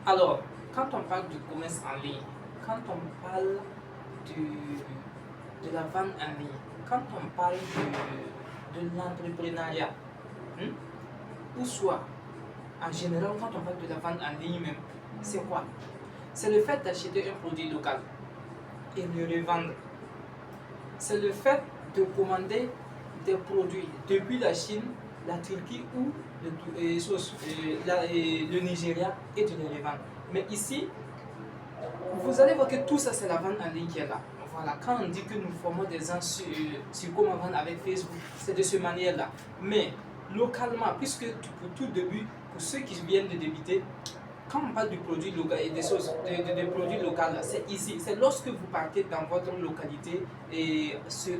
Alors, quand on parle du commerce en ligne, quand on parle de la vente en ligne, quand on parle de l'entrepreneuriat, ou soit, en général, quand on parle de la vente en ligne même, c'est quoi? C'est le fait d'acheter un produit local et le revendre. C'est le fait de commander des produits depuis la Chine, la Turquie ou le Nigeria et de les revendre. Mais ici, vous allez voir que tout ça, c'est la vente en ligne qui est là. Voilà, quand on dit que nous formons des gens sur comment vendre avec Facebook, c'est de cette manière-là. Mais localement, puisque pour tout début, pour ceux qui viennent de débuter, quand on parle du produit local et des choses, des produits locaux, c'est ici. C'est lorsque vous partez dans votre localité et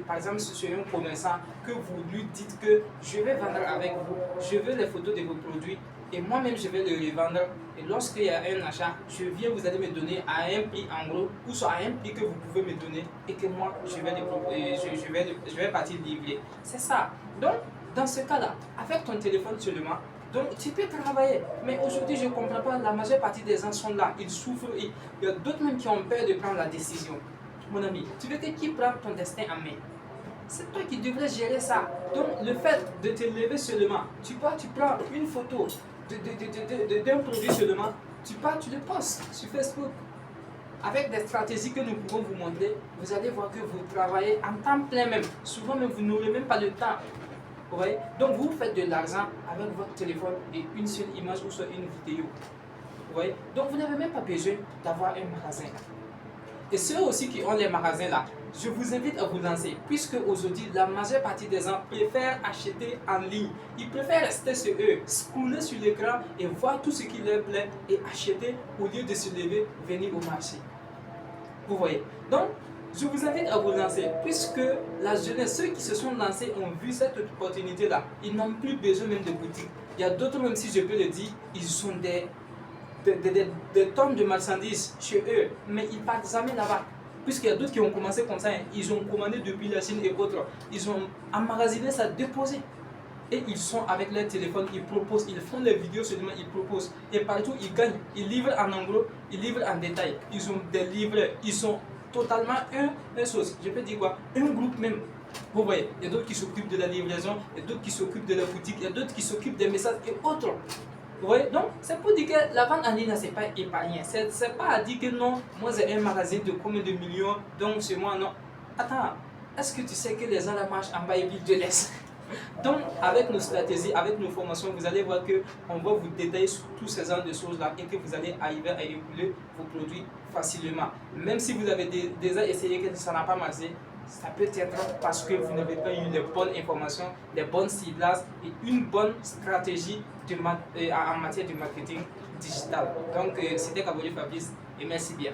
par exemple sur un commerçant que vous lui dites que je vais vendre avec vous, je veux les photos de vos produits et moi-même je vais les revendre. Et lorsqu'il y a un achat, je viens, vous allez me donner à un prix en gros ou soit à un prix que vous pouvez me donner et que moi je vais partir livrer. C'est ça. Donc, dans ce cas-là, avec ton téléphone seulement, donc tu peux travailler, mais aujourd'hui je ne comprends pas, la majeure partie des gens sont là, ils souffrent, il y a d'autres même qui ont peur de prendre la décision. Mon ami, tu veux que qui prend ton destin en main? C'est toi qui devrais gérer ça. Donc le fait de te lever seulement, tu prends une photo d'un produit seulement, tu le postes sur Facebook. Avec des stratégies que nous pouvons vous montrer, vous allez voir que vous travaillez en temps plein même. Souvent même vous n'aurez même pas le temps. Vous voyez? Donc vous faites de l'argent avec votre téléphone et une seule image ou soit une vidéo. Vous voyez? Donc vous n'avez même pas besoin d'avoir un magasin. Et ceux aussi qui ont les magasins là, je vous invite à vous lancer, puisque aujourd'hui la majeure partie des gens préfèrent acheter en ligne. Ils préfèrent rester sur eux, scroller sur l'écran et voir tout ce qui leur plaît et acheter au lieu de se lever, venir au marché. Vous voyez? Donc, je vous invite à vous lancer, puisque la jeunesse, ceux qui se sont lancés ont vu cette opportunité-là. Ils n'ont plus besoin même de boutique. Il y a d'autres, même si je peux le dire, ils ont des tonnes de marchandises chez eux, mais ils ne partent jamais là-bas. Puisqu'il y a d'autres qui ont commencé comme ça, ils ont commandé depuis la Chine et autres. Ils ont emmagasiné ça, déposé. Et ils sont avec leur téléphone, ils proposent, ils font les vidéos seulement, ils proposent. Et partout, ils gagnent. Ils livrent en gros, ils livrent en détail. Ils ont des livreurs, ils sont totalement une chose. Je peux dire quoi? Un groupe même. Vous voyez, il y a d'autres qui s'occupent de la livraison, il y a d'autres qui s'occupent de la boutique, il y a d'autres qui s'occupent des messages et autres. Vous voyez, donc c'est pour dire que la vente en ligne, c'est pas épargné. C'est pas à dire que non, moi j'ai un magasin de combien de millions, donc c'est moi, non. Attends, est-ce que tu sais que les gens la marchent en bas et puis te laissent? Donc, avec nos stratégies, avec nos formations, vous allez voir qu'on va vous détailler sur tous ces genres de choses-là et que vous allez arriver à écouler vos produits facilement. Même si vous avez déjà essayé que ça n'a pas marché, ça peut être parce que vous n'avez pas eu les bonnes informations, les bonnes ciblages et une bonne stratégie en matière de marketing digital. Donc, c'était Kaboli Fabrice et merci bien.